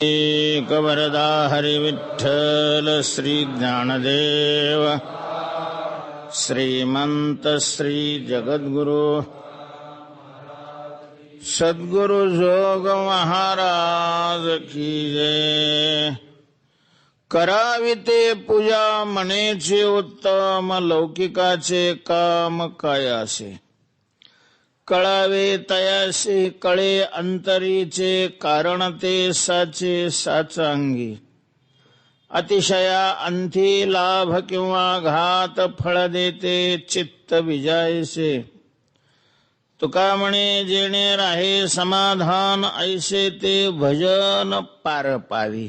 एक वरदा हरि विठ्ठल श्री ज्ञानदेव श्रीमंत श्री जगद्गुरु सद्गुरु जोग महाराज की जय। करावी ते पूजा म्हणेचे उत्तम लौकिकाचे काम काय असे। कळावे तयासी कळे अंतरीचे कारण ते साचे साचांगी। अतिशया अंती लाभ किंवा घात फळ देते चित्त विजायसे। तुका म्हणे जेणे राहे समाधान ऐसे ते भजन पार पावी।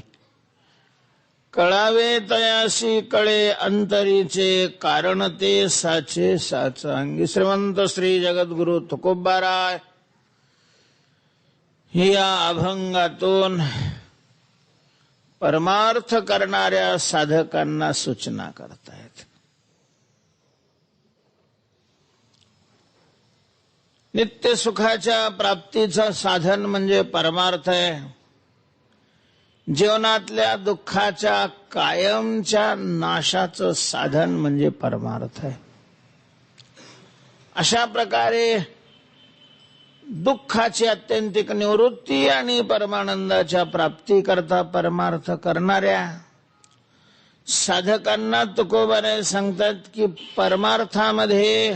कळावे तयासी कळे अंतरीचे कारण ते साचे साचांगी। श्रीमंत श्री जगद्गुरु तुकोबाराय या अभंगातून परमार्थ करणाऱ्या साधकांना सूचना करतायत। नित्य सुखाच्या प्राप्तीचं साधन म्हणजे परमार्थ आहे। जीवनातल्या दुःखाच्या कायमच्या नाशाचं साधन म्हणजे परमार्थ आहे। अशा प्रकारे दुःखाची अत्यंतिक निवृत्ती आणि परमानंदाच्या प्राप्ती करता परमार्थ करणाऱ्या साधकांना तुकोबाने सांगतात की परमार्थामध्ये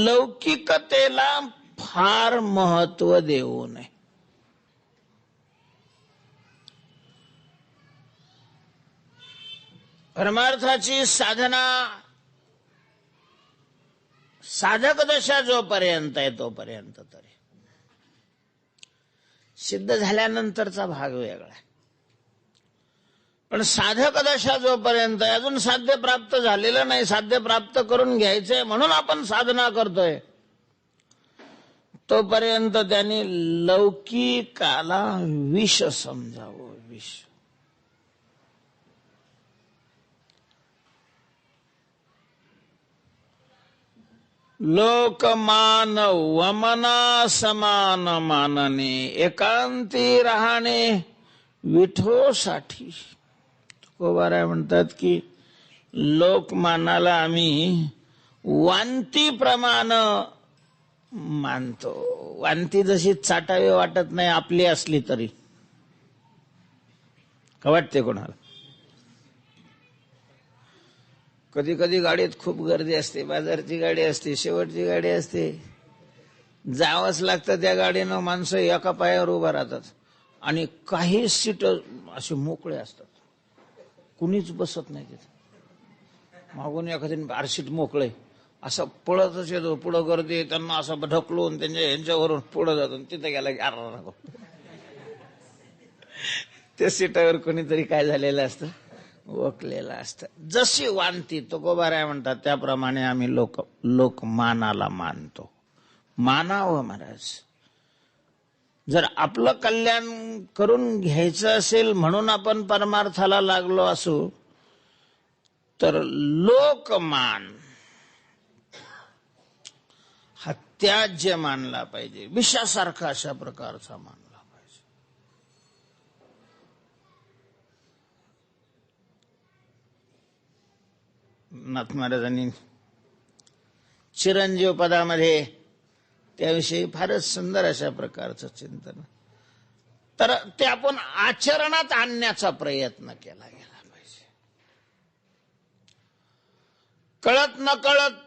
लौकिकतेला फार महत्व देऊ नये। परमार्थाची साधना साधक दशा जोपर्यंत आहे तोपर्यंत तरी, सिद्ध झाल्यानंतरचा भाग वेगळा आहे। पण साधक दशा जोपर्यंत आहे, अजून साध्य प्राप्त झालेलं नाही, साध्य प्राप्त करून घ्यायचंय म्हणून आपण साधना करतोय, तोपर्यंत त्यांनी लौकिकाला विष समजावं। विष लोकमान वमना समान मानने एकांती राहणे विठोसाठी। तुकोबाराय म्हणतात की लोकमानाला आम्ही वांतीप्रमाणे मानतो। वांती जशी चाटावी वाटत नाही आपली असली तरी, का वाटते कोणाला? कधी कधी गाडीत खूप गर्दी असते, बाजारची गाडी असते, शेवटची गाडी असते, जावंच लागतं त्या गाडीनं। माणसं एका पायावर उभा राहतात आणि काही सीट असे मोकळे असतात, कुणीच बसत नाही तिथे। मागून एखादी आरसीट मोकळे असं पळतच येतो, पुढं गर्दी, त्यांना असं ढकलून यांच्यावरून पुढं जातो, तिथे गेला की अरे नको, त्या सीटावर कोणीतरी काय झालेलं असतं, वकलेलं असतं। जशी वांती तुकोबाराय म्हणतात त्याप्रमाणे आम्ही लोकमानाला मानतो। मानावं महाराज। जर आपलं कल्याण करून घ्यायचं असेल म्हणून आपण परमार्थाला लागलो असू तर लोकमान हा त्याज्य मानला पाहिजे, विषासारखा अशा प्रकारचा मानला पाहिजे। नाथ महाराजांनी चिरंजीव पदामध्ये त्याविषयी फारच सुंदर अशा प्रकारचं चिंतन, तर ते आपण आचरणात आणण्याचा प्रयत्न केला गेला पाहिजे। कळत न कळत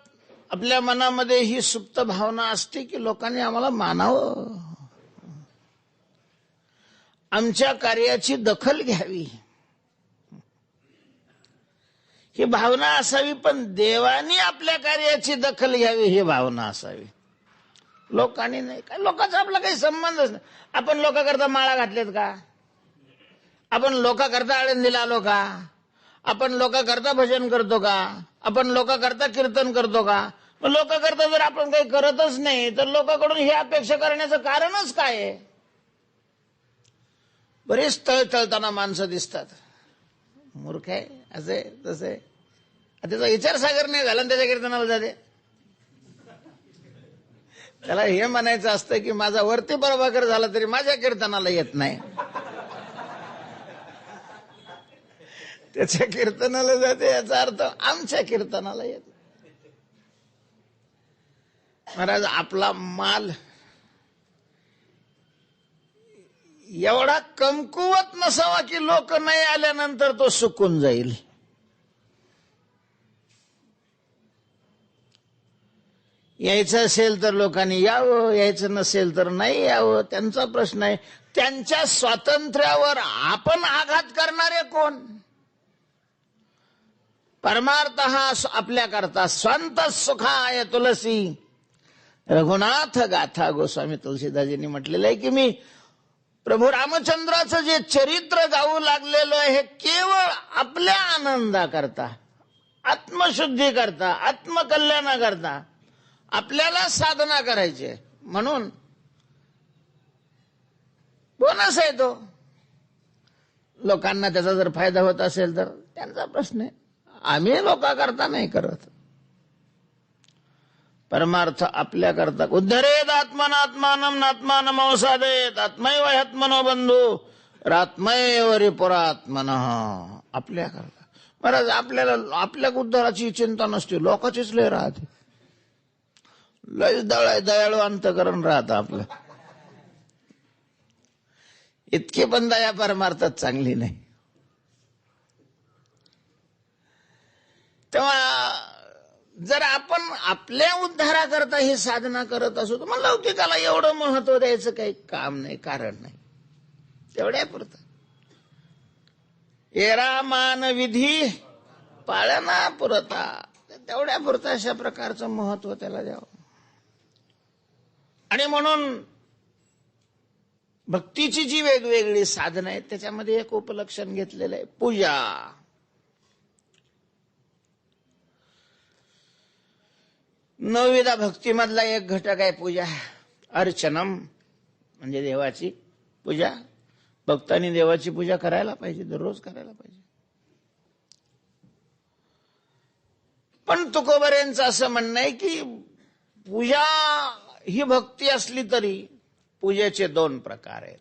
आपल्या मनामध्ये ही सुप्त भावना असते की लोकांनी आम्हाला मानावं, आमच्या कार्याची दखल घ्यावी, ही भावना असावी। पण देवानी आपल्या कार्याची दखल घ्यावी ही भावना असावी, लोकांनी नाही। काय लोकांचा आपला काही संबंधच नाही। आपण लोकांकरता माळा घातलेत का? आपण लोकांकरता आळंदीला आलो का? आपण लोकांकरता भजन करतो का? आपण लोकांकरता कीर्तन करतो का? मग लोकांकरता जर आपण काही करतच नाही तर लोकांकडून ही अपेक्षा करण्याचं कारणच काय आहे? बरेच तळतळताना माणसं दिसतात, मूर्ख आहे, असे तसे, त्याचा विचार सागर नाही झाला त्याच्या कीर्तनाला जाते। त्याला हे म्हणायचं असतं की माझा वरती प्रभाकर झाला तरी माझ्या कीर्तनाला येत नाही. त्याच्या कीर्तनाला जाते याचा अर्थ आमच्या कीर्तनाला येत. महाराज, आपला माल एवढा कमकुवत नसावा की लोक नाही आल्यानंतर तो सुकून जाईल. यायचं असेल तर लोकांनी यावं, यायचं नसेल तर नाही यावं, त्यांचा प्रश्न आहे. त्यांच्या स्वातंत्र्यावर आपण आघात करणारे कोण? परमार्थ हा आपल्या करता स्वांत सुखाय तुलसी. रघुनाथ गाथा गोस्वामी तुलसीदासजींनी म्हटलेलं आहे की मी प्रभू रामचंद्राचं जे चरित्र गाऊ लागलेलं आहे हे केवळ आपल्या आनंदाकरता, आत्मशुद्धी करता, आत्मकल्याणाकरता आपल्याला साधना करायची. म्हणून बोनस आहे तो. लोकांना त्याचा जर फायदा होत असेल तर त्यांचा प्रश्न आहे. आम्ही लोकांकरता नाही करत. परमार्थ आपल्या करता. उद्धरेत आत्मनात्मानम नात्मानम अवसादेत आत्मैव ह्यात्मनो बंधू रात्मैव रिपुरात्मनः. आपल्या करता. महाराज, आपल्याला आपल्या उद्धाराची चिंता नसते, लोकांचीच लय राहते. लय दयाळू अंतकरण राहतं आपलं. इतकी पण दया परमार्थात चांगली नाही. तेव्हा जर आपण आपल्या उद्धाराकरता ही साधना करत असू तर मग लौकिकाला एवढं महत्व द्यायचं काही काम नाही, कारण नाही. तेवढ्या पुरतं येरा मान विधी पाळना पुरता, तेवढ्या पुरतं अशा प्रकारचं महत्व त्याला द्यावं. आणि म्हणून भक्तीची जी वेगवेगळी साधनं आहेत त्याच्यामध्ये एक उपलक्षण घेतलेलं आहे, पूजा. नवविधा भक्तीमधला एक घटक आहे पूजा. अर्चनम म्हणजे देवाची पूजा. भक्तांनी देवाची पूजा करायला पाहिजे, दररोज करायला पाहिजे. पण तुकोबरेंचं असं म्हणणं आहे की पूजा ही भक्ती असली तरी पूजेचे दोन प्रकार आहेत,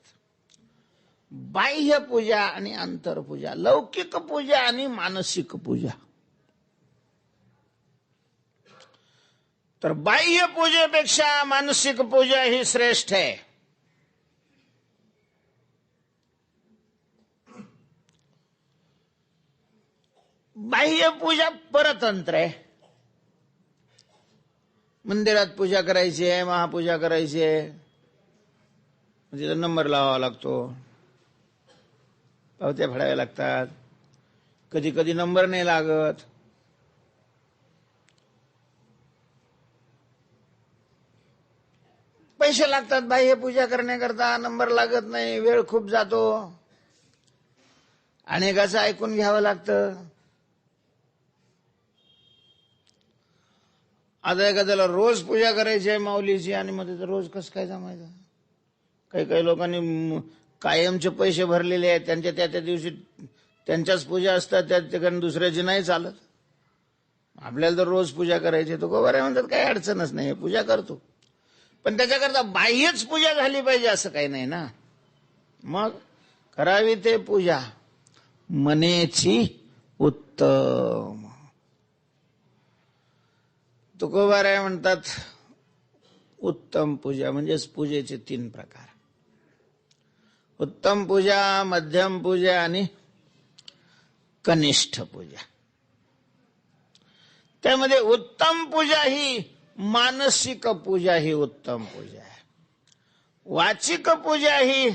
बाह्य पूजा आणि अंतरपूजा, लौकिक पूजा आणि मानसिक पूजा. तर बाह्य पूजेपेक्षा मानसिक पूजा ही श्रेष्ठ आहे. बाह्य पूजा परतंत्र आहे. मंदिरात पूजा करायची आहे, महापूजा करायची आहे, तिथं नंबर लावावा लागतो, पावत्या फाडाव्या लागतात. कधी कधी नंबर नाही लागत. पैसे लागतात बाह्य पूजा करण्याकरता, नंबर लागत नाही, वेळ खूप जातो, अनेकाचं ऐकून घ्यावं लागतं. आता एखाद्याला रोज पूजा करायची आहे माऊलीची आणि मग त्याचं रोज कसं काय जमायचं? काही काही लोकांनी कायमचे पैसे भरलेले आहेत, त्यांच्या त्या त्या दिवशी त्यांच्याच पूजा असतात, त्या ठिकाणी दुसऱ्याची नाही चालत. आपल्याला तर रोज पूजा करायची, तो बरं म्हणतात काही अडचणच नाही, पूजा करतो. पण त्याच्याकरता बाह्यच पूजा झाली पाहिजे असं काही नाही ना. मग करावी ते पूजा मनेची उत्तम. तुकोबाराय म्हणतात उत्तम पूजा म्हणजेच पूजेचे 3 प्रकार, उत्तम पूजा, मध्यम पूजा आणि कनिष्ठ पूजा. त्यामध्ये उत्तम पूजा ही मानसिक पूजा ही उत्तम पूजा आहे, वाचिक पूजा ही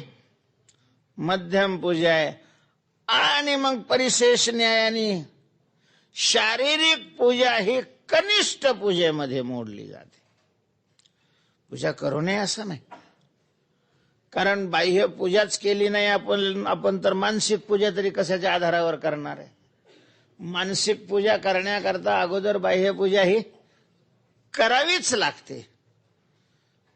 मध्यम पूजा आहे, आणि मग परिशेष न्यायाने शारीरिक पूजा ही कनिष्ठ पूजेमध्ये मोडली जाते. पूजा करू नये असं नाही, कारण बाह्य पूजाच केली नाही आपण तर मानसिक पूजा तरी कशाच्या आधारावर करणार आहे? मानसिक पूजा करण्याकरता अगोदर बाह्य पूजा ही करावीच लागते.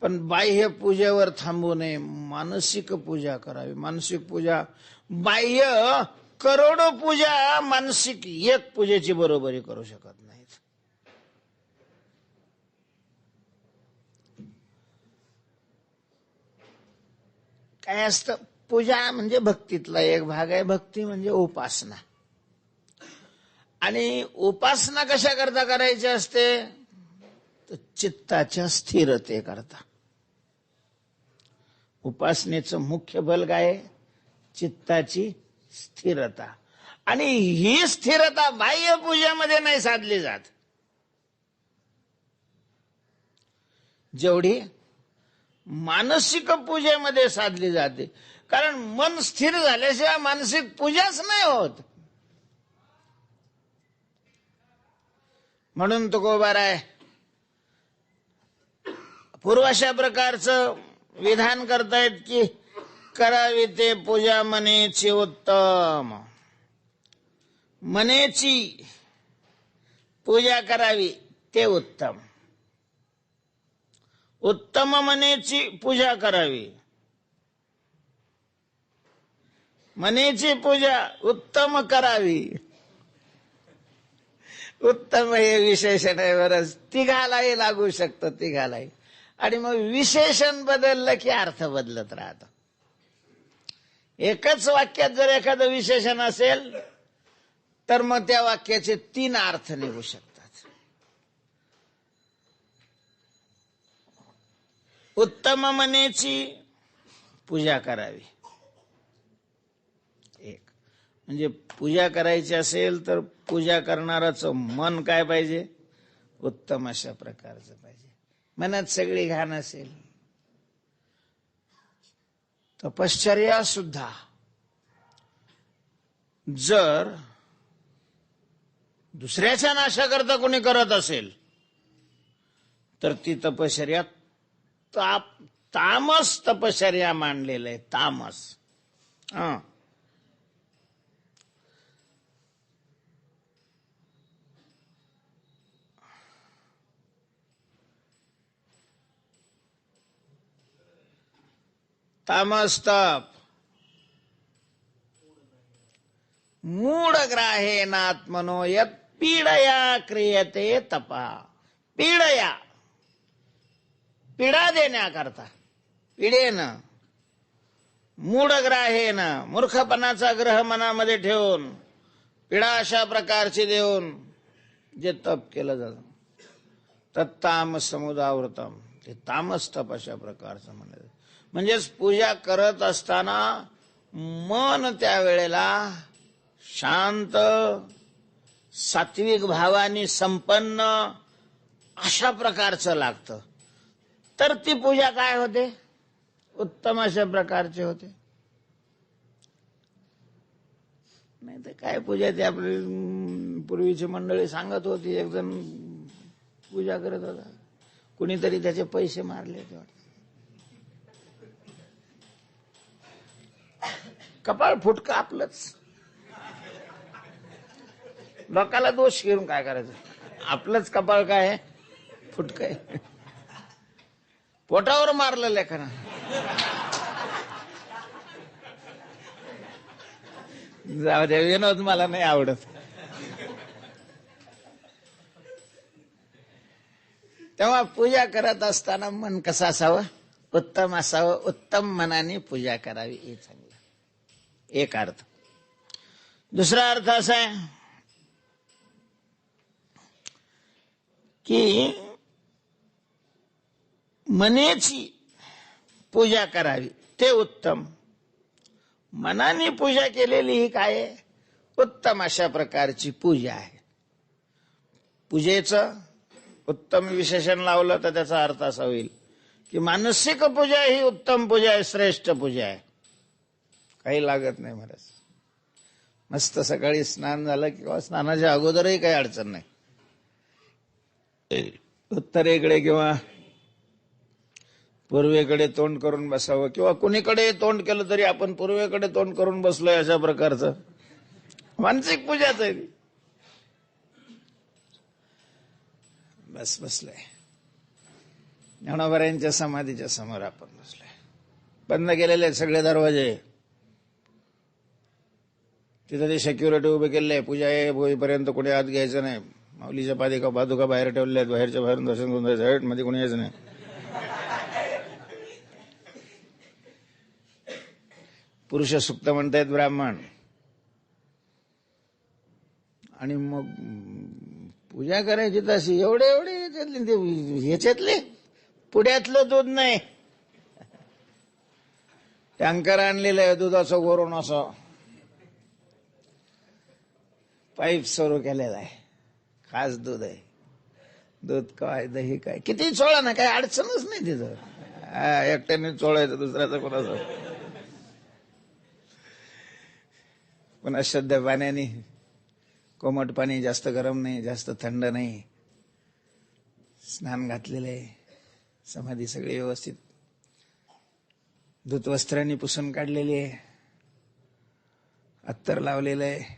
पण बाह्य पूजेवर थांबू नये, मानसिक पूजा करावी. मानसिक पूजा, बाह्य करोडो पूजा मानसिक एक पूजेची बरोबरी करू शकत नाहीत. काय असतं, पूजा म्हणजे भक्तीतला एक भाग आहे. भक्ती म्हणजे उपासना. आणि उपासना कशा करता करायची असते, तर चित्ताच्या स्थिरते करता. उपासनेचं मुख्य बल काय आहे, चित्ताची स्थिरता. आणि ही स्थिरता बाह्य पूजेमध्ये नाही साधली जात, जेवढी मानसिक पूजेमध्ये साधली जाते. कारण मन स्थिर झाल्याशिवाय मानसिक पूजाच नाही होत. म्हणून तुकोबाराय पूर्व अशा प्रकारचं विधान करतायत की करावी ते पूजा मनेची उत्तम. मनेची पूजा करावी ते उत्तम. उत्तम मनेची पूजा करावी. मनेची पूजा उत्तम करावी. उत्तम हे विशेषण आहे बरंच, तिघालाही लागू शकतं, तिघालाही. आणि मग विशेषण बदललं की अर्थ बदलत राहतो. एकच वाक्यात जर एखादं विशेषण असेल तर मग त्या वाक्याचे 3 अर्थ निघू शकतात. उत्तम मनेची पूजा करावी. एक म्हणजे पूजा करायची असेल तर पूजा करणाराचं मन काय पाहिजे, उत्तम अशा प्रकारचं पाहिजे. मनात सगळी घाण असेल. तपश्चर्या सुद्धा जर दुसऱ्याच्या नाशाकरता कोणी करत असेल तर ती तपश्चर्या तामस तपश्चर्या मानलेलं आहे. तामस. तामस तप. मूढग्राहेनात्मनो यत् पीडया क्रियते तपा. पीडया, पीडा देण्याकरता, पीडेनं, मूढग्राहेनं, मूर्खपणाचा ग्रह मनामध्ये ठेवून, पीडा अशा प्रकारची देऊन जे तप केलं जातं तत्तामस समुदावृतम, ते तामस तप अशा प्रकारचं म्हणलं. म्हणजेच पूजा करत असताना मन त्यावेळेला शांत, सात्विक भावानी संपन्न अशा प्रकारचं लागतं. तर ती पूजा काय होते, उत्तम अशा प्रकारचे होते. नाही तर काय पूजा, ते आपली पूर्वीची मंडळी सांगत होती. एक जण पूजा करत होता, कुणीतरी त्याचे पैसे मारले होते. कपाळ फुटका आपलंच, लोकाला दोष घेऊन काय करायचं, आपलंच कपाळ काय आहे, फुटक आहे. पोटावर मारलं लेखना. जाऊ दे, विनोद मला नाही आवडत. तेव्हा पूजा करत असताना मन कसं असावं, उत्तम असावं. उत्तम मनाने पूजा करावी, हे चांगलं एक अर्थ. दुसरा अर्थ असा आहे की मनेची पूजा करावी ते उत्तम. मनाने पूजा केलेली ही काय आहे, उत्तम अशा प्रकारची पूजा आहे. पूजेचं उत्तम विशेषण लावलं तर त्याचा अर्थ असा होईल की मानसिक पूजा ही उत्तम पूजा आहे, श्रेष्ठ पूजा आहे. काही लागत नाही महाराज. मस्त सकाळी स्नान झालं किंवा स्नानाच्या अगोदरही काही अडचण नाही. उत्तरेकडे किंवा पूर्वेकडे तोंड करून बसावं, किंवा कुणीकडे तोंड केलं तरी आपण पूर्वेकडे तोंड करून बसलोय अशा प्रकारचं मानसिक पूजाच आहे. बस बसलोय, ज्ञानोबा समाधीच्या समोर आपण बसलोय. बंद केलेले सगळे दरवाजे, तिथं ते सिक्युरिटी उभे केले. पूजा होईपर्यंत कोणी आत घ्यायचं नाही. माऊलीच्या पादुका बाहेर ठेवल्या आहेत, बाहेरच्या बाहेरून दर्शन करून जायचं, मध्ये कोणी यायचं नाही. पुरुष सूक्त म्हणतायत ब्राह्मण, आणि मग पूजा करायची तशी एवढे ह्याच्यातले पुढ्यातलं दूध नाही, टँकर आणलेलं आहे दुधाचं गोरून, असं पाईप सुरू केलेला आहे, खास दूध आहे, दूध काय दही काय किती चोळा ना, काही अडचणच नाही तिथं. एकट्याने चोळायचं, दुसऱ्याचं कोणाचं, पण अशुद्ध पाण्याने, कोमट पाणी, जास्त गरम नाही जास्त थंड नाही, स्नान घातलेले, समाधी सगळी व्यवस्थित धूतवस्त्रांनी पुसून काढलेली आहे, अत्तर लावलेलं आहे,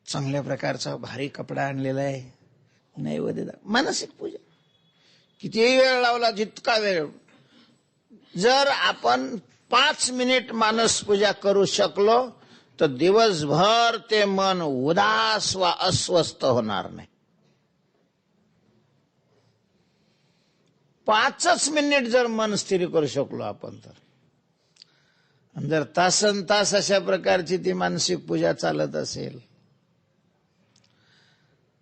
चांगल्या प्रकारचा भारी कपडा आणलेला आहे, नैवेद्य, मानसिक पूजा. कितीही वेळ लावला, जितका वेळ, जर आपण 5 मिनिट मानस पूजा करू शकलो तर दिवसभर ते मन उदास वा अस्वस्थ होणार नाही. 5च मिनिट जर मन स्थिर करू शकलो आपण तर. जर तासन तास अशा प्रकारची ती मानसिक पूजा चालत असेल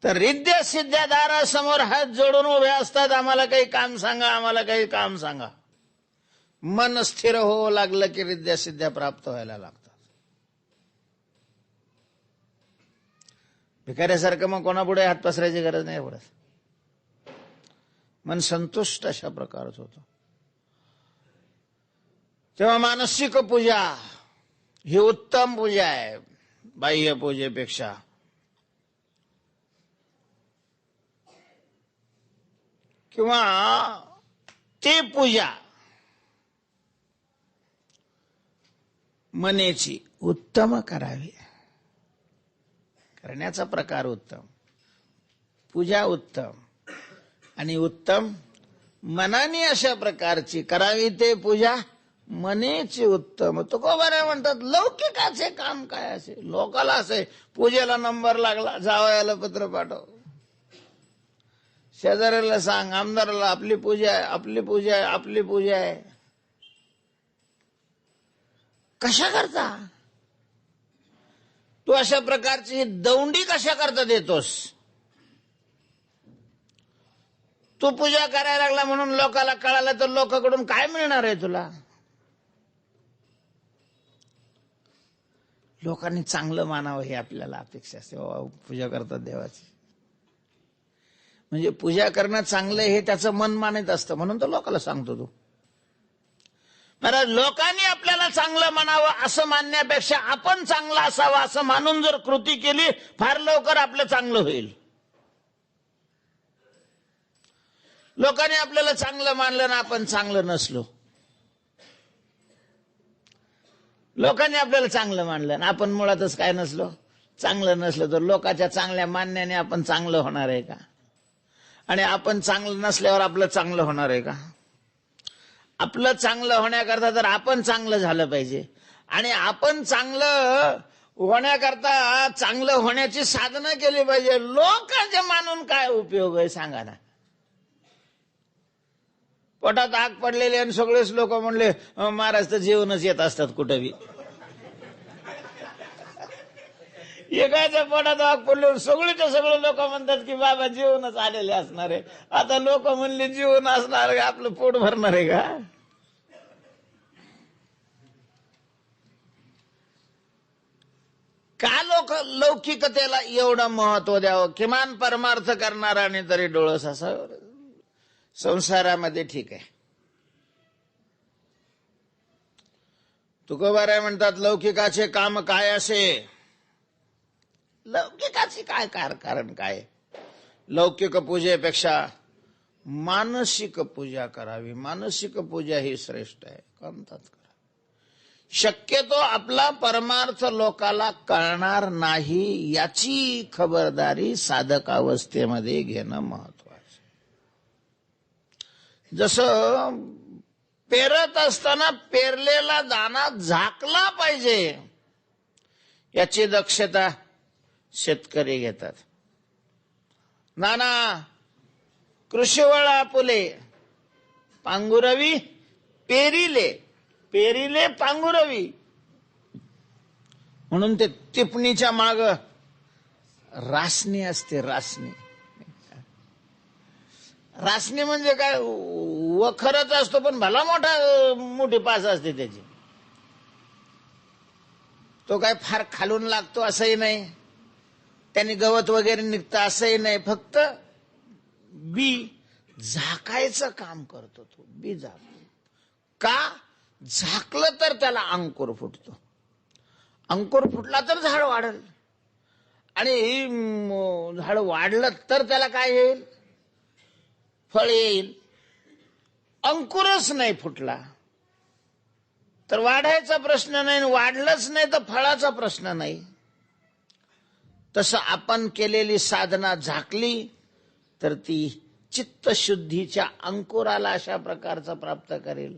तर रिद्ध्या सिद्ध्या दारासमोर हात जोडून उभे असतात, आम्हाला काही काम सांगा, आम्हाला काही काम सांगा. मन स्थिर होऊ लागलं की रिद्ध्या सिद्ध्या प्राप्त व्हायला लागतात. भिकाऱ्यासारखं मग कोणापुढे हात पसरायची गरज नाही पडत. मन संतुष्ट अशा प्रकारच होतं. तेव्हा मानसिक पूजा ही उत्तम पूजा आहे बाह्य पूजेपेक्षा. किंवा ती पूजा मनेची उत्तम करावी. करण्याचा प्रकार उत्तम, पूजा उत्तम, आणि उत्तम मनाने अशा प्रकारची करावी ते पूजा मनेची उत्तम. तुकोबारे म्हणतात लौकिकाचे काम काय असे, लोकाला असे पूजेला नंबर लागला, जावयाला पत्र पाठव, शेजाऱ्याला सांग, आमदाराला आपली पूजा आहे, आपली पूजा आहे, आपली पूजा आहे. कशा करता तू अशा प्रकारची दौंडी कशा करता देतोस? तू पूजा करायला लागला म्हणून लोकाला कळालं तर लोकांकडून काय मिळणार आहे तुला? लोकांनी चांगलं मानावं ही आपल्याला अपेक्षा असते. पूजा करतात देवाची म्हणजे पूजा करणं चांगलं हे त्याचं मन मानित असतं, म्हणून तर लोकांना सांगतो तू. महाराज, लोकांनी आपल्याला चांगलं म्हणावं असं मानण्यापेक्षा आपण चांगलं असावं असं मानून जर कृती केली फार लवकर आपलं चांगलं होईल. लोकांनी आपल्याला चांगलं मानलं ना आपण चांगलं नसलो, लोकांनी आपल्याला चांगलं मानलं ना आपण मुळातच काय नसलो, चांगलं नसलं, तर लोकांच्या चांगल्या मानण्याने आपण चांगलं होणार आहे का? आणि आपण चांगलं नसल्यावर आपलं चांगलं होणार आहे का? आपलं चांगलं होण्याकरता तर आपण चांगलं झालं पाहिजे, आणि आपण चांगलं होण्याकरता चांगलं होण्याची साधना केली पाहिजे. लोकांचे मानून काय उपयोग आहे सांगा ना? पोटात आग पडलेली आणि सगळेच लोक म्हणले महाराज तर जेवणच येत असतात कुठेही. एकाच्या पोटात आग पडले सगळेच्या सगळे लोक म्हणतात की बाबा जेवणच आलेले असणार आहे. आता लोक म्हणले जेवण असणार का, आपलं पोट भरणार आहे का? का लोक लौकिकतेला एवढं महत्व द्यावं? किमान परमार्थ करणारा आणि तरी डोळस असावं. संसारामध्ये ठीक आहे. तुकोबाराय म्हणतात लौकिकाचे काम काय असे? लौकिकाचे काय कारण काय? लौकिक पूजेपेक्षा मानसिक पूजा करावी. मानसिक पूजा ही श्रेष्ठ आहे. कोणताच करा. शक्यतो आपला परमार्थ लोकाला कळणार नाही याची खबरदारी साधकावस्थेमध्ये घेणं महत्वाचं. जसं पेरत असताना पेरलेला दाना झाकला पाहिजे याची दक्षता शेतकरी घेतात. नाना कृषीवळ आपुले पांगुरवी पेरिले पेरिले पांघुरवी, म्हणून ते टिपणीच्या माग रासनी असते. रासनी रासनी म्हणजे काय, वखरच असतो पण भला मोठी पास असते त्याची. तो काय फार खालून लागतो असंही नाही, त्याने गवत वगैरे निघतं असंही नाही, फक्त बी झाकायचं काम करतो. तो बी झाकतो का, झाकलं तर त्याला अंकुर फुटतो. अंकुर फुटला तर झाड वाढल, आणि झाड वाढलं तर त्याला काय येईल, फळ येईल. अंकुरच नाही फुटला तर वाढायचा प्रश्न नाही, वाढलंच नाही तर फळाचा प्रश्न नाही. तसं आपण केलेली साधना झाकली तर ती चित्तशुद्धीच्या अंकुराला अशा प्रकारचा प्राप्त करेल,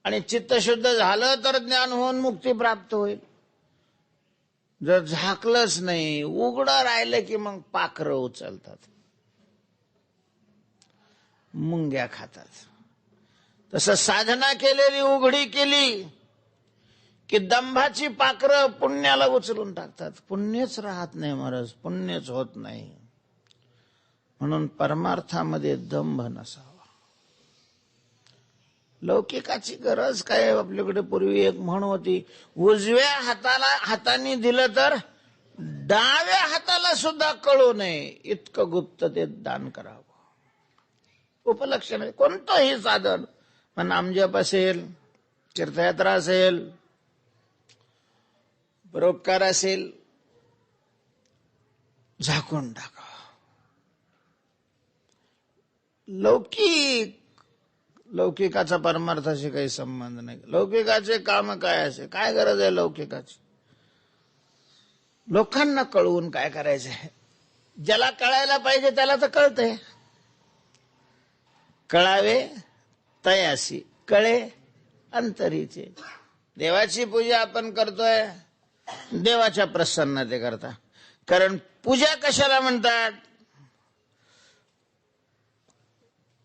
आणि चित्तशुद्ध झालं तर ज्ञान होऊन मुक्ती प्राप्त होईल. जर झाकलंच नाही, उघडं राहिलं की मग पाखरं उचलतात, मुंग्या खातात. तसं साधना केलेली उघडी केली की दंभाची पाखरं पुण्याला उचलून टाकतात. पुण्यच राहत नाही महाराज, पुण्यच होत नाही. म्हणून परमार्थामध्ये दंभ नसावा. लौकिकाची गरज काय. आपल्याकडे पूर्वी एक म्हण होती, उजव्या हाताने दिलं तर डाव्या हाताला सुद्धा कळू नये इतकं गुप्त ते दान करावं. उपलक्षण कोणतंही साधन, मग नामजप असेल, तीर्थयात्रा असेल, परोपकार असेल, झाकून टाका. लौकिकाचा परमार्थाशी काही संबंध नाही. लौकिकाचे काम काय असे, काय गरज आहे लौकिकाची. लोकांना कळवून काय करायचंय, ज्याला कळायला पाहिजे त्याला तर कळतंय. कळावे तयासी कळे अंतरीचे. देवाची पूजा आपण करतोय देवाच्या प्रसन्नतेकरता. कारण पूजा कशाला म्हणतात,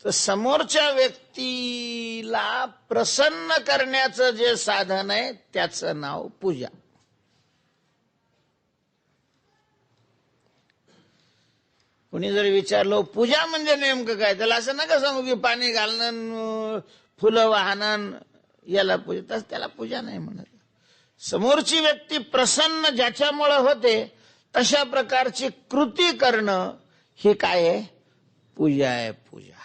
तर समोरच्या व्यक्तीला प्रसन्न करण्याचं जे साधन आहे त्याचं नाव पूजा. कोणी जर विचारलं पूजा म्हणजे नेमकं काय, त्याला असं नका सांगू की पाणी घालणं, फुलं वाहणं याला पूजा. त्याला पूजा नाही म्हणत. समोरची व्यक्ती प्रसन्न ज्याच्यामुळे होते तशा प्रकारची कृती करणं हे काय आहे, पूजा आहे. पूजा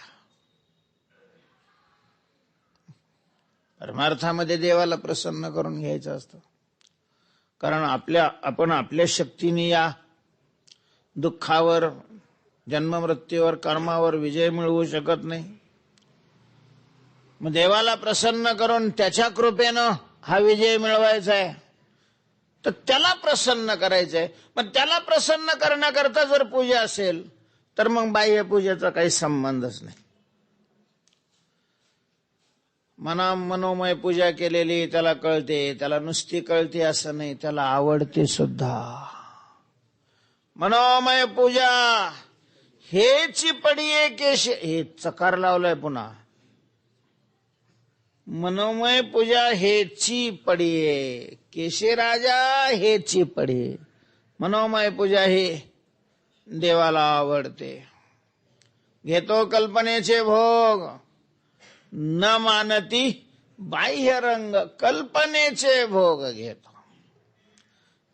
परमार्थामध्ये देवाला प्रसन्न करून घ्यायचं असतं. कारण आपण आपल्या शक्तीने या दुःखावर, जन्ममृत्यूवर, कर्मावर विजय मिळवू शकत नाही. मग देवाला प्रसन्न करून त्याच्या कृपेनं हा विजय मिळवायचा आहे, तर त्याला प्रसन्न करायचंय. पण त्याला प्रसन्न करण्याकरता जर पूजा असेल तर मग बाह्य पूजेचा काही संबंधच नाही. मनोमय पूजा केलेली त्याला कळते, त्याला नुसती कळते असं नाही, त्याला आवडते सुद्धा. मनोमय पूजा हेची पडिये केश, हे चकार लावलाय पुन्हा. मनोमय पूजा हेची पडिये केशे राजा हेची पडिये. मनोमय पूजा हे देवाला आवडते. घेतो कल्पनेचे भोग न मानती बाह्य रंग. कल्पनेचे भोग घेतो.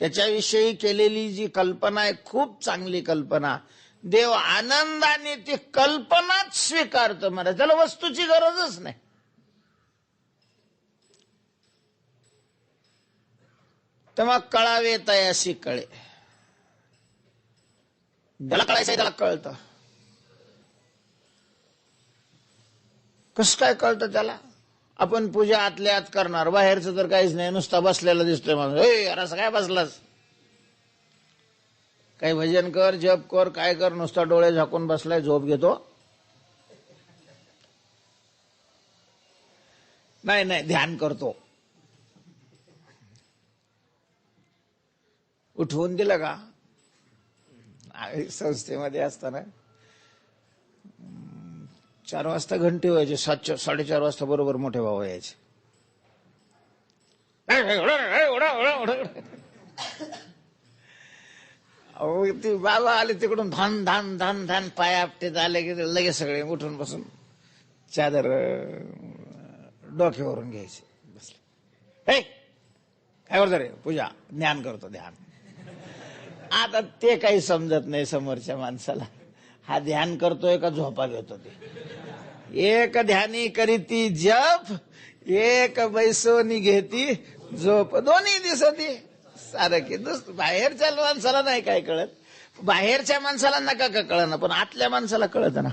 त्याच्याविषयी केलेली जी कल्पना आहे खूप चांगली कल्पना, देव आनंदाने ती कल्पनाच स्वीकारतो. मला त्याला वस्तूची गरजच नाही. तेव्हा कळावे तयासी कळे. ज्याला कळायचंय त्याला कळतं. कसं काय कळतं त्याला. आपण पूजा आतल्या आत करणार, बाहेरचं तर काहीच नाही, नुसता बसलेला दिसतोय माणूस. अरे असं काय बसलास, काही भजन कर, जप कर, काय कर, नुसता डोळे झाकून बसलाय, झोप घेतो. नाही ध्यान करतो. उठवून दिलं का. संस्थेमध्ये असताना 4 वाजता घंटी व्हायची, 7:30 वाजता बरोबर मोठे भाऊ यायचे. अहो ती बाबा आले तिकडून धान धान धान धान पाय आपटीत आले की लगेच सगळे उठून बसून चादर डोक्यावरून घ्यायचे बसले. काय करतो रे? पूजा, ध्यान करतो, ध्यान. आता ते काही समजत नाही समोरच्या माणसाला, हा ध्यान करतोय का झोपा घेतो. ते एक ध्यानी करीती जप, एक बैसोनी घेती झोप, दोन्ही दिसती सारं की. बाहेरच्या माणसाला नाही काय कळत, बाहेरच्या माणसाला नका का कळना, पण आतल्या माणसाला कळत ना.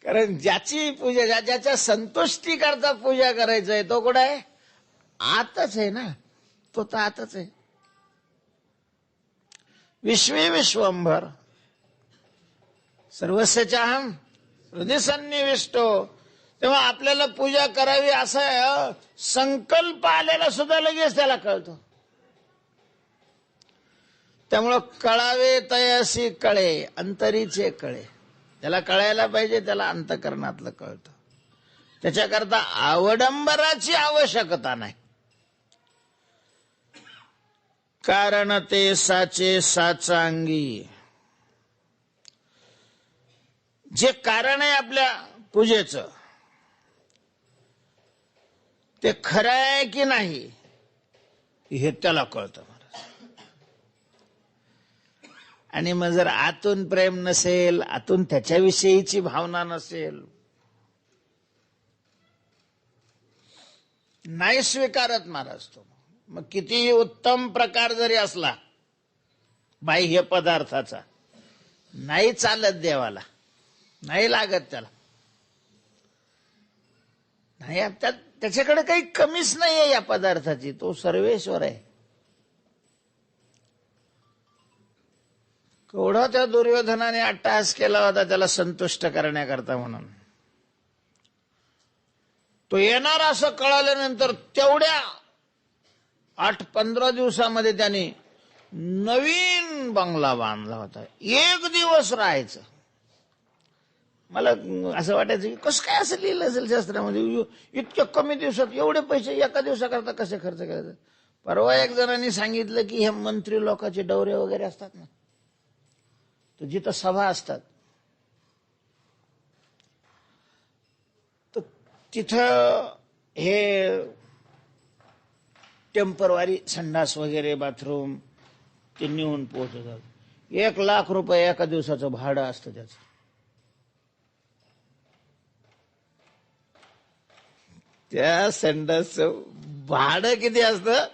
कारण ज्याची पूजा, ज्याच्या संतुष्टी करता पूजा करायचंय तो कुठं आहे? आतच आहे ना, तो तर आतच आहे. विश्वे विश्वंभर सर्वस्यचाहम हृदय सन्निविष्टो. तेव्हा आपल्याला पूजा करावी असा संकल्प आलेला सुद्धा लगेच त्याला कळतो. त्यामुळं कळावे तयासी कळे, अंतरीचे कळे. त्याला कळायला पाहिजे, त्याला अंतःकरणातलं कळतं. त्याच्याकरता आवडंबराची आवश्यकता नाही. कारण ते साचे साचांगी. जे कारण आहे आपल्या पूजेचं ते खरं आहे की नाही हे त्याला कळतं. आणि मग जर आतून प्रेम नसेल, आतून त्याच्याविषयीची भावना नसेल, नाही स्वीकारत महाराज तो. मग कितीही उत्तम प्रकार जरी असला बाह्य पदार्थाचा, नाही चालत देवाला, नाही लागत त्याला. नाही, त्याच्याकडे काही कमीच नाहीये या पदार्थाची, तो सर्वेश्वर आहे. केवढा त्या दुर्योधनाने अट्टहास केला होता त्याला संतुष्ट करण्याकरता म्हणून. तो येणार असं कळाल्यानंतर तेवढ्या 8-15 दिवसामध्ये त्याने नवीन बंगला बांधला होता. 1 दिवस राहायचं. मला असं वाटायचं की कसं काय असं लिहिलं असेल शास्त्रामध्ये, इतक्या कमी दिवसात एवढे पैसे एका दिवसाकरता कसे खर्च करायचे. परवा एक जणांनी सांगितलं की हे मंत्री लोकांचे दौरे वगैरे असतात ना, तर जिथं सभा असतात तर तिथं हे टेम्परवारी संडास वगैरे बाथरूम ते नेऊन पोहोचवतात. 1 लाख रुपये एका दिवसाचं भाडं असतं त्याचं. त्या संडासचं भाडं किती असतं?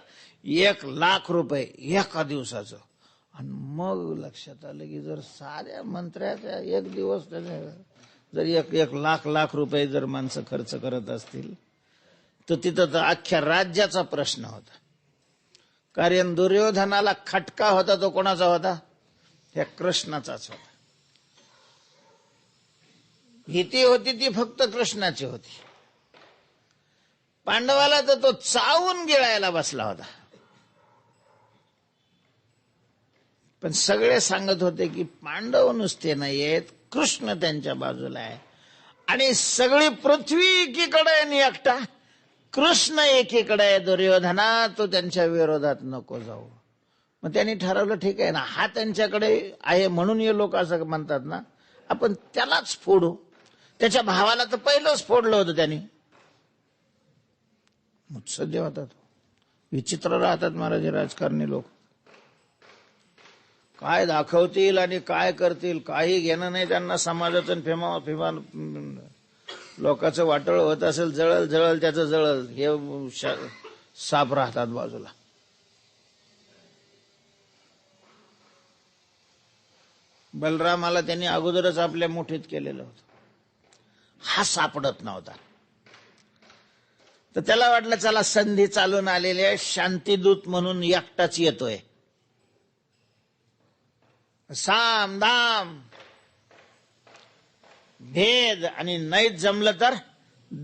1 लाख रुपये एका दिवसाचं. आणि मग लक्षात आलं की जर साऱ्या मंत्र्याच्या 1 दिवस जर 1 लाख रुपये जर माणसं खर्च करत असतील तर तिथं तर अख्ख्या राज्याचा प्रश्न होता. कारण दुर्योधनाला खटका होता तो कोणाचा होता? त्या कृष्णाचाच होता. भीती होती ती फक्त कृष्णाची होती. पांडवाला तर तो चावून गिळायला बसला होता. पण सगळे सांगत होते की पांडव नुसते नाहीयेत, कृष्ण त्यांच्या बाजूला आहे. आणि सगळी पृथ्वी एकीकडे आणि एकटा कृष्ण एकीकडे आहे. दुर्योधना तो त्यांच्या विरोधात नको जाऊ. मग त्यांनी ठरवलं ठीक आहे ना, हा त्यांच्याकडे आहे म्हणून हे लोक असं म्हणतात ना, आपण त्यालाच फोडू. त्याच्या भावाला तर पहिलंच फोडलं होतं त्यांनी. मुत्सद्य होतात, विचित्र राहतात महाराज राजकारणी लोक. काय दाखवतील आणि काय करतील काही घेणं नाही त्यांना. समाजाचं फिमा लोकांचं वाटोळ होत असेल, जळल जळल त्याचं जळल, हे साप राहतात बाजूला. बलरामाला त्यांनी अगोदरच आपल्या मुठीत केलेलं होतं, हा सापडत नव्हता. तर त्याला वाटलं चला संधी चालून आलेली आहे, शांतीदूत म्हणून एकटाच येतोय. साम दाम भेद आणि नाही जमलं तर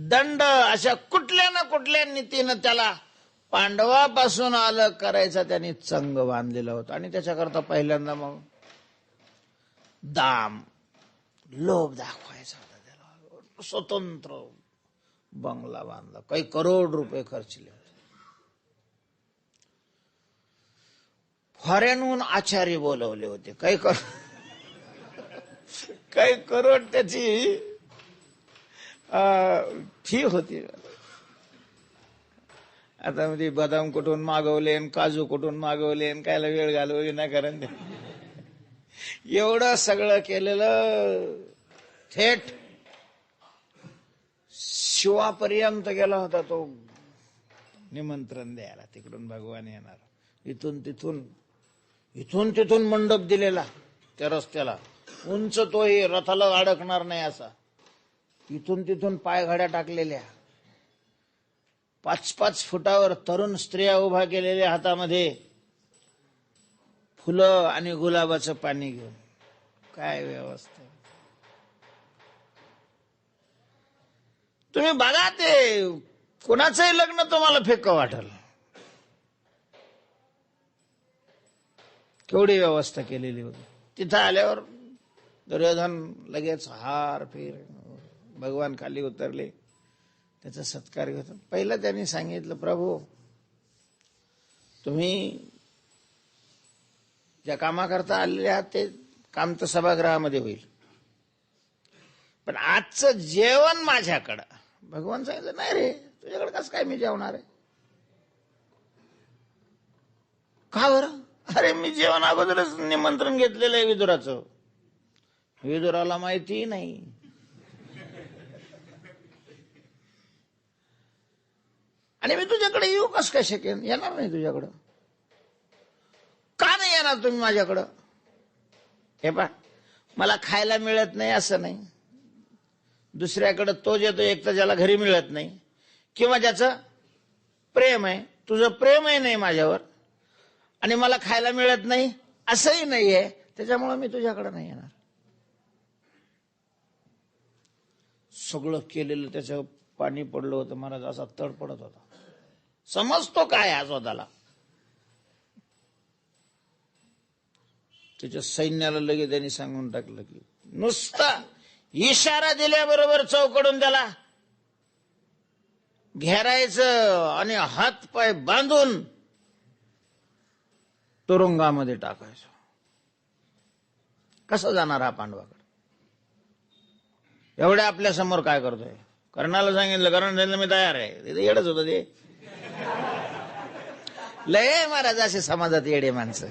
दंड, अशा कुठल्या ना कुठल्या नीतीनं त्याला पांडवापासून अलग करायचा त्यांनी चंग बांधलेला होता. आणि त्याच्याकरता पहिल्यांदा मग दाम, लोभ दाखवायचा होता त्याला. स्वतंत्र बंगला बांधला, काही करोड रुपये खर्चले. फॉरेनहून आचार्य बोलवले होते, काही करोड त्याची फी होती. आता मध्ये बदाम कुठून मागवले, काजू कुठून मागवले, कायला वेळ घालवली ना, कारण एवढं सगळं केलेलं थेट शिवापर्यंत गेला होता तो निमंत्रण द्यायला. तिकडून भगवान येणार, इथून तिथून मंडप दिलेला त्या रस्त्याला, उंच तोही रथाला अडकणार नाही असा, इथून तिथून पायघड्या टाकलेल्या, 5-5 फुटावर तरुण स्त्रिया उभा केलेल्या, हातामध्ये फुलं आणि गुलाबाचं पाणी घेऊन. काय व्यवस्था! तुम्ही बघा, ते कोणाचंही लग्न तुम्हाला फिक्क वाटेल, केवढी व्यवस्था केलेली होती. तिथं आल्यावर दुर्योधन लगेच हार फिर, भगवान खाली उतरले, त्याचा सत्कार घेतो. पहिलं त्यांनी सांगितलं, प्रभू तुम्ही ज्या कामाकरता आलेले आहात ते काम तर सभागृहामध्ये होईल, पण आजचं जेवण माझ्याकडं. भगवान सांगितलं, नाही रे, तुझ्याकडे कसं काय मी जेवणार आहे? का बरं? अरे मी जेवण अगोदरच निमंत्रण घेतलेलं आहे विदुराचं. विदुराला माहिती नाही. आणि मी तुझ्याकडे येऊ कसं काय शकेन? येणार नाही तुझ्याकडं. का नाही येणार तुम्ही माझ्याकडं? हे पा, मला खायला मिळत नाही असं नाही, दुसऱ्याकडे तोच येतो, एक तर ज्याला घरी मिळत नाही किंवा ज्याचं प्रेम आहे. तुझं प्रेमही नाही माझ्यावर आणि मला खायला मिळत नाही असंही नाहीये, त्याच्यामुळे मी तुझ्याकडे नाही येणार. सगळं केलेलं त्याचं पाणी पडलं होतं. महाराज असा तडपडत होता, समजतो काय हा स्वतःला. त्याच्या सैन्याला लगेच त्यांनी सांगून टाकलं की नुसता इशारा दिल्याबरोबर चौकडून त्याला घेरायचं आणि हात पाय बांधून तुरुंगामध्ये टाकायचं. कसं जाणार हा पांडवाकडे? एवढ्या आपल्या समोर काय करतोय? कर्णाला सांगितलं, कर्ण द्यायला मी तयार आहे. ते येडच होतं ते. लय महाराज असे समाजात येडे माणसं,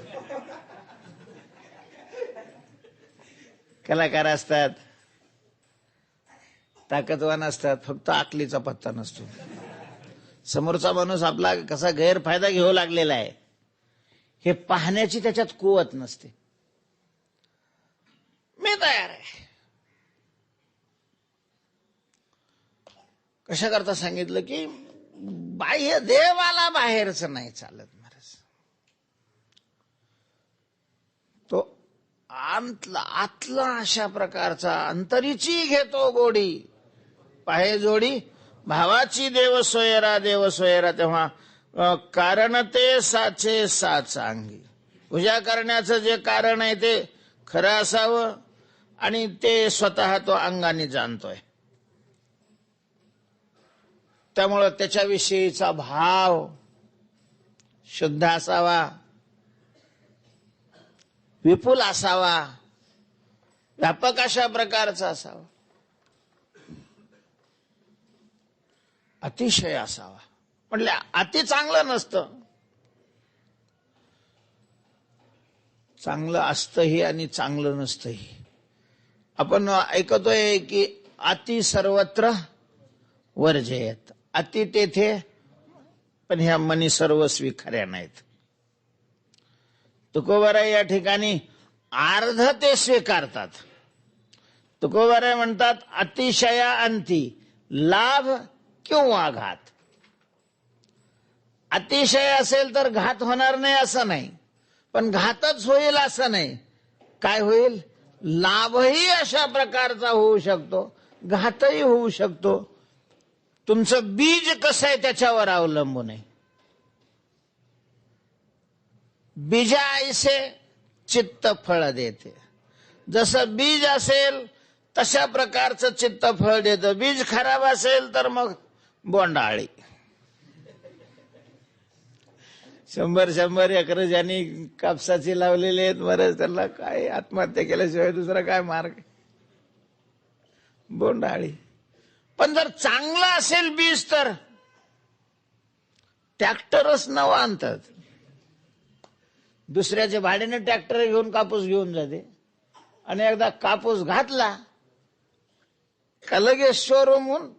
कलाकार असतात, ताकदवान असतात, फक्त आकलीचा पत्ता नसतो. समोरचा माणूस आपला कसा गैरफायदा घेऊ लागलेला आहे हे पाहण्याची त्याच्यात कुवत नसते. मी तयार आहे. कशा करता सांगितलं की बाह्य देवाला बाहेरचं नाही चालत महाराज. तो आतला अशा प्रकारचा अंतरीची घेतो गोडी. पाहे जोडी भावाची देव सोयरा तेव्हा कारण ते साचे साचांगी. पूजा करण्याचं जे कारण आहे ते खरं असावं आणि ते स्वतः तो अंगाने जाणतोय, त्यामुळं त्याच्याविषयीचा भाव शुद्ध असावा, विपुल असावा, व्यापक अशा प्रकारचा असावा, अतिशय असावा. म्हटलं अति चांगलं नसतं, चांगलं असतंही आणि चांगलं नसतंही. आपण ऐकतोय की अति सर्वत्र वर्जयेत, अति तेथे, पण ह्या मनी सर्वस्वी खऱ्या नाहीत. तुकोबाराय या ठिकाणी अर्ध ते स्वीकारतात. तुकोबाराय म्हणतात अतिशया अंती लाभ किंवा घात. अतिशय असेल तर घात होणार नाही असं नाही, पण घातच होईल असं नाही. काय होईल? लाभही अशा प्रकारचा होऊ शकतो, घातही होऊ शकतो. तुमचं बीज कसं आहे त्याच्यावर अवलंबून आहे. बीजा ऐसे चित्त फळ देते. जसं बीज असेल तशा प्रकारचं चित्त फळ देतं. बीज खराब असेल तर मग बोंडाळी. 100 एकर ज्यांनी कापसाची लावलेली आहेत, बरंच त्याला काय आत्महत्या केल्याशिवाय दुसरा काय मार्ग. बोंडाळी. पण जर चांगलं असेल बीज तर ट्रॅक्टरच नवा आणतात. दुसऱ्याच्या भाड्याने ट्रॅक्टर घेऊन कापूस घेऊन जाते आणि एकदा कापूस घातला का लगेच शोरूमहून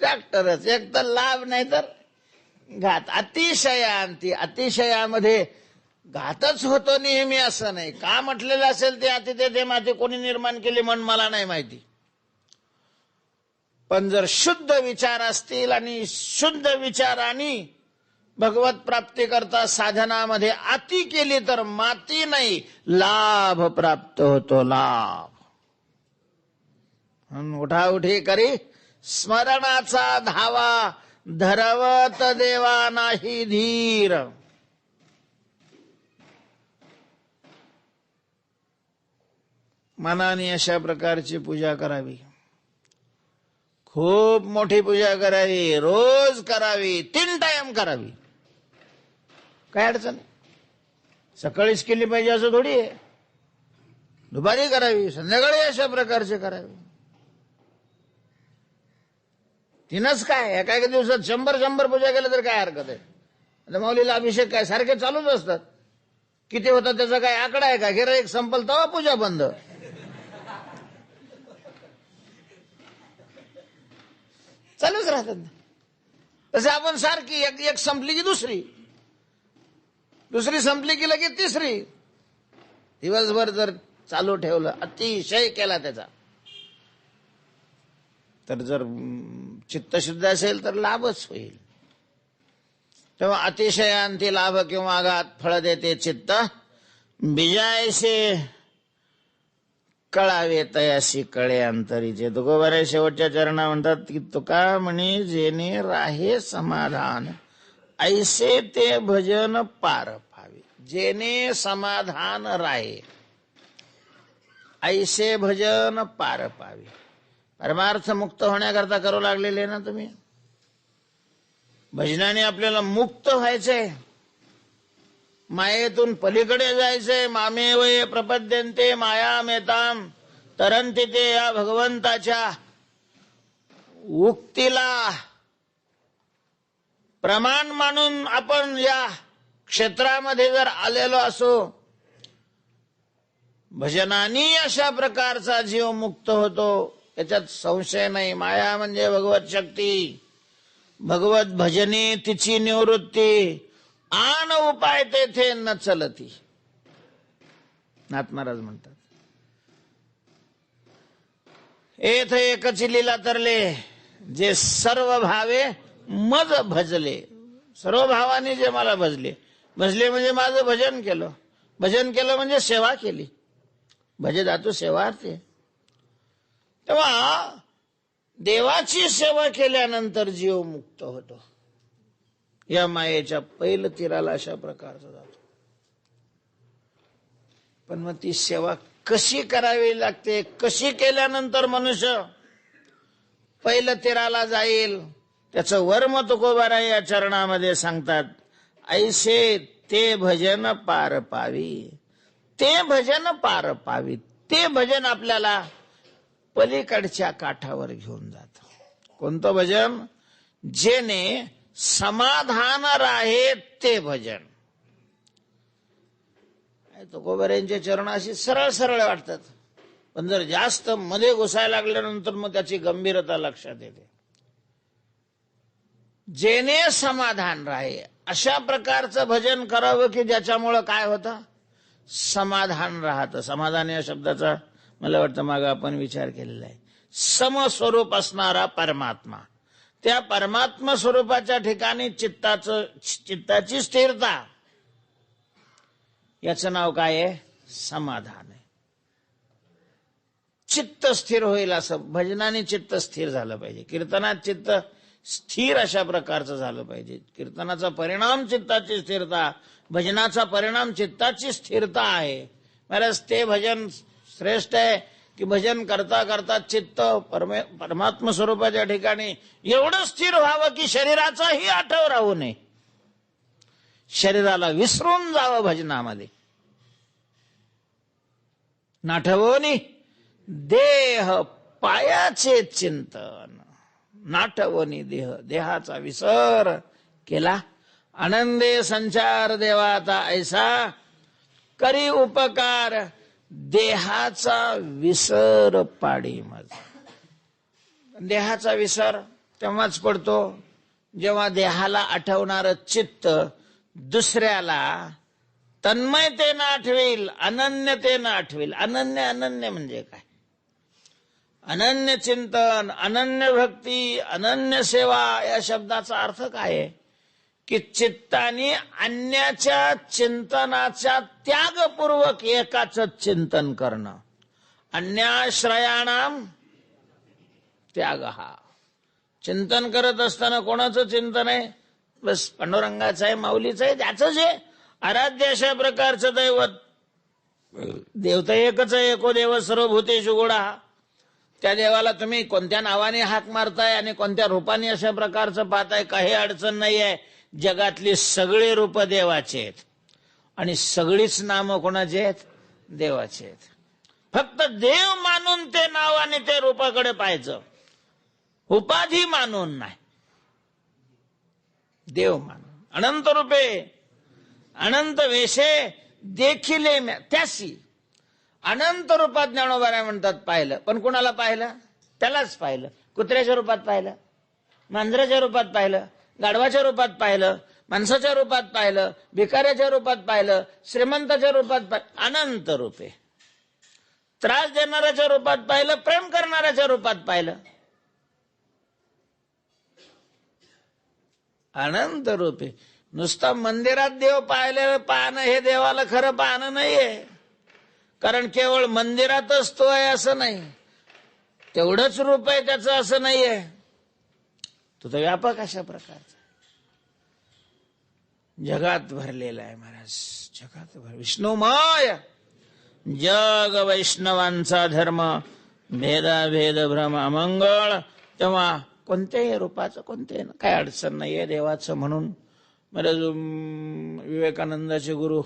ट्रॅक्टरच. एक तर लाभ नाही तर घात. अतिशयांती. अतिशयामध्ये घातच होतो नेहमी असं नाही. का म्हटलेलं असेल ते अति ते माती कोणी निर्माण केली म्हणून मला नाही माहिती. पण जर शुद्ध विचार असतील आणि शुद्ध विचाराने भगवत प्राप्ती करता साधनामध्ये अति केली तर माती नाही लाभ प्राप्त होतो. लाभ. उठाउठी करी स्मरणाचा धावा धरवत देवा नाही धीर. मनाने अशा प्रकारची पूजा करावी. खूप मोठी पूजा करावी. रोज करावी. 3 टाइम करावी. काय अडचण. सकाळीच केली पाहिजे असं थोडी आहे. दुपारी करावी. संध्याकाळी अशा प्रकारचे करावी. 3च काय. एका दिवसात 100 पूजा केल्या तर काय हरकत आहे. आता माऊलीला अभिषेक काय सारखे चालूच असतात. किती होतात त्याचा काय आकडा आहे का. गिऱ्हाईक संपल तेव्हा पूजा बंद. चालूच राहतात. तसे आपण सारखी एक संपली की दुसरी संपली की लगेच तिसरी. दिवसभर जर चालू ठेवलं अतिशय केला त्याचा तर जर चित्तशुद्ध असेल तर लाभच होईल. तेव्हा अतिशयांती लाभ किंवा आघात फळ देते चित्त. बिजायसे कळावे तयासी कळे अंतरीचे. तुकोबाराय शेवटच्या चरणा म्हणतात की तुका म्हणे जेणे राहे समाधान ऐसे ते भजन पार पावे. जेणे समाधान राहे ऐसे भजन पार पावे. परमार्थ मुक्त होण्याकरता करू लागलेले ना तुम्ही. भजनाने आपल्याला मुक्त व्हायचंय. मायेतून पलीकडे जायचंय. मामे वय प्रपद्यंते माया मेताम तरंती ते. या भगवंताच्या उक्तीला प्रमाण मानून आपण या क्षेत्रामध्ये जर आलेलो असो, भजनानी अशा प्रकारचा जीव मुक्त होतो याच्यात संशय नाही. माया म्हणजे भगवत शक्ती. भगवत भजने तिची निवृत्ती. आन उपाय तेथे न चलती. नाथ महाराज म्हणतात एथ एकची लीला तरले जे सर्व भावे मज भजले. सर्व भावाने जे मला भजले म्हणजे माझं भजन केलं. भजन केलं म्हणजे सेवा केली. भजे धातू सेवार्थ. तेव्हा देवाची सेवा केल्यानंतर जीव मुक्त होतो. या मायेच्या पहिलं तीराला अशा प्रकारचा जातो. पण मग ती सेवा कशी करावी लागते. कशी केल्यानंतर मनुष्य पहिलं तीराला जाईल त्याचं वर्म तुकोबाराय या चरणामध्ये सांगतात. ऐसे ते भजन पार पावी. ते भजन पार पावी. ते भजन आपल्याला पलीकडच्या काठावर घेऊन जात. कोणतं भजन. जेणे समाधान राहे ते भजन. तुकोबारायांचे चरण अशी सरळ सरळ वाटतात, पण जर जास्त मध्ये घुसायला लागल्यानंतर मग त्याची गंभीरता लक्षात येते. जेणे समाधान राहे अशा प्रकारचं भजन करावं की ज्याच्यामुळं काय होतं. समाधान राहतं. समाधान या शब्दाचा मला वाटतं मागे आपण विचार केलेला आहे. समस्वरूप असणारा परमात्मा. त्या परमात्मा स्वरूपाच्या ठिकाणी चित्ताची स्थिरता. याचं नाव काय आहे. समाधान आहे. चित्त स्थिर होईल असं भजनाने चित्त स्थिर झालं पाहिजे. कीर्तनात चित्त स्थिर अशा प्रकारचं झालं पाहिजे. कीर्तनाचा परिणाम चित्ताची स्थिरता. भजनाचा परिणाम चित्ताची स्थिरता आहे. महाराज ते भजन श्रेष्ठ आहे की भजन करता करता चित्त परमात्म स्वरूपाच्या ठिकाणी एवढं स्थिर व्हावं की शरीराचाही आठव राहू नये, शरीराला विसरून जावं भजनामध्ये. नाठवोनी देह पायाचे चिंतन, नाठवोनी देह, देहाचा विसर केला. आनंदे संचार देवाता ऐसा, करी उपकार देहाचा विसर पाडी माझा. देहाचा विसर तेव्हाच पडतो जेव्हा देहाला आठवणारं चित्त दुसऱ्याला तन्मयतेनं आठवेल, अनन्यतेनं आठवेल. अनन्य म्हणजे काय? अनन्य चिंतन, अनन्य भक्ती, अनन्य सेवा या शब्दाचा अर्थ काय आहे? की चित्ताने अन्याच्या चिंतनाच्या त्यागपूर्वक एकाच चिंतन करणं. अन्याश्रयाणाम त्याग. हा चिंतन करत असताना कोणाचं चिंतन आहे? बस पांडुरंगाचं आहे, माऊलीचं आहे, त्याचंच आहे. आराध्य अशा प्रकारचं दैवत. देव तर एकच आहे, एको देव सर्वभूतेषु गूढः. त्या देवाला तुम्ही कोणत्या नावाने हाक मारताय आणि कोणत्या रूपाने अशा प्रकारचं पाहताय, काही अडचण नाही आहे. जगातली सगळी रूप देवाचे आहेत आणि सगळीच नामं कोणाचे आहेत? देवाचे आहेत. फक्त देव मानून ते नाव आणि ते रूपाकडे पाहायचं, उपाधी मानून नाही, देव मानून. अनंत रूपे अनंत वेशे देखिले त्यासी. अनंत रूपात ज्ञानोबा म्हणतात पाहिलं, पण कुणाला पाहिलं? त्यालाच पाहिलं. कुत्र्याच्या रूपात पाहिलं, मांजराच्या रूपात पाहिलं, गाढवाच्या रूपात पाहिलं, माणसाच्या रूपात पाहिलं, भिकाऱ्याच्या रूपात पाहिलं, श्रीमंताच्या रूपात पाहिलं. अनंत रूपे. त्रास देणाऱ्याच्या रूपात पाहिलं, प्रेम करणाऱ्याच्या रूपात पाहिलं. अनंत रूपे. नुसतं मंदिरात देव पाहणं हे देवाला खरं पाहणं नाहीये. कारण केवळ मंदिरातच तो आहे असं नाही, तेवढंच रूप आहे त्याचं असं नाहीये. तो तर व्यापक अशा प्रकारचा जगात भरलेला आहे महाराज. जगात भर विष्णुमय जग, वैष्णवांचा धर्म, भेदाभेद भ्रम अमंगळ. तेव्हा कोणत्याही रूपाचं कोणत्याही काय अडचण नाहीये देवाचं. म्हणून महाराज विवेकानंदाचे गुरु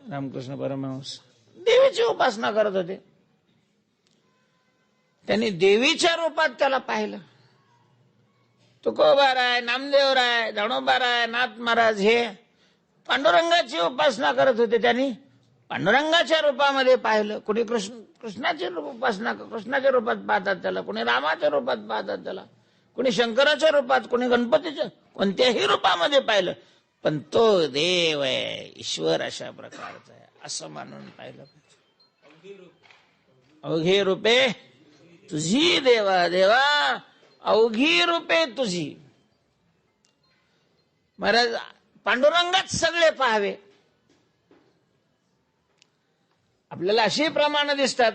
रामकृष्ण परमहंस देवीची उपासना करत होते. त्यांनी देवीच्या रूपात त्याला पाहिलं. तुकोबाराय, नामदेवराय, धणोबाराय, नाथ महाराज हे पांडुरंगाची उपासना करत होते. त्यांनी पांडुरंगाच्या रूपामध्ये पाहिलं. कुणी कृष्णाची उपासना कृष्णाच्या रूपात पाहतात त्याला, कुणी रामाच्या रूपात पाहतात त्याला, कुणी शंकराच्या रूपात, कुणी गणपतीच्या, कोणत्याही रूपामध्ये पाहिलं. पण तो देव आहे, ईश्वर अशा प्रकारचा आहे असं मानून पाहिलं पाहिजे. अवघी रूपे तुझी देवा देवा, अवघी रूपे तुझी. महाराज पांडुरंगात सगळे पाहावे. आपल्याला अशी प्रमाण दिसतात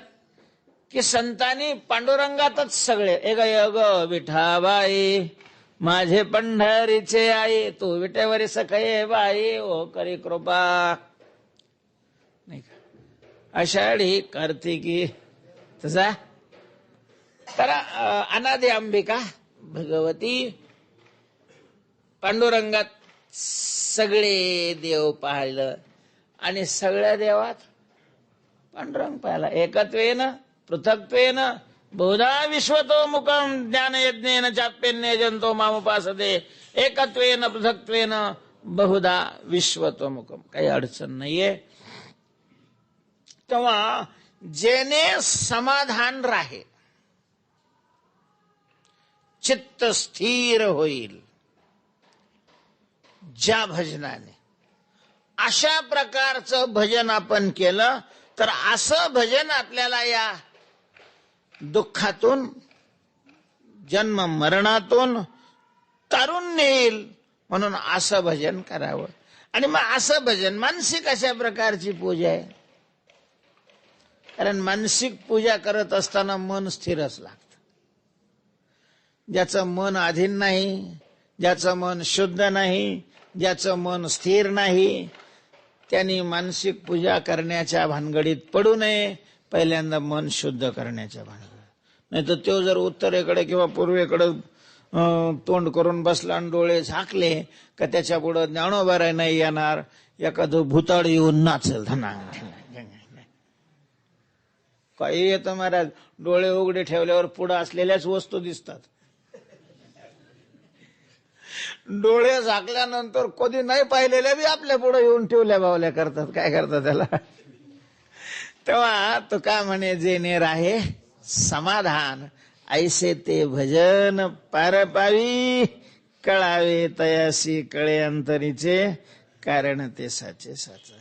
की संतांनी पांडुरंगातच सगळे. एक योग विठाबाई माझे पंढरीचे आई, तू विटेवरी सखये बाई, ओ करी कृपा. नाही का? आषाढी कार्तिकी तसा. तर अनादि अंबिका भगवती पांडुरंगात सगळे देव पाहिलं आणि सगळ्या देवात पांडुरंग पाहिला. एकत्वेन पृथक्त्वेन बहुधा विश्वतोमुखम ज्ञानयज्ञेन चाप्यन्ये जंतो मामुपासते. एकत्वेन पृथक्त्वेन बहुधा विश्वतोमुखम. काही अडचण नाहीये. तेव्हा जेने समाधान राहे, चित्त स्थिर होईल ज्या भजनाने, अशा प्रकारचं भजन आपण केलं तर असं भजन आपल्याला या दुःखातून, जन्म मरणातून तारून नेईल. म्हणून असं भजन करावं. आणि मग असं भजन मानसिक अशा प्रकारची पूजा आहे. कारण मानसिक पूजा करत असताना मन स्थिरच लागतं. ज्याचं मन अधीन नाही, ज्याचं मन शुद्ध नाही, ज्याचं मन स्थिर नाही, त्यांनी मानसिक पूजा करण्याच्या भानगडीत पडू नये, पहिल्यांदा मन शुद्ध करण्याच्या भानगडीत. नाही तर तो जर उत्तरेकडे किंवा पूर्वेकडे तोंड करून बसला आणि डोळे झाकले का त्याच्या पुढं ज्ञानोबा नाही येणार, एखादं भुताड येऊन नाचेल धना. काही येतं महाराज, डोळे उघडे ठेवल्यावर पुढे असलेल्याच वस्तू दिसतात. डोळे झाकल्यानंतर कधी नाही पाहिलेल्या बी आपल्या पुढे येऊन ठेवल्या बावल्या करतात. काय करतात त्याला? तेव्हा तो का म्हणे, जेने राहे समाधान ऐसे ते भजन पार पावी, कळावे तयासी कळे अंतरीचे कारण ते साचे साचा.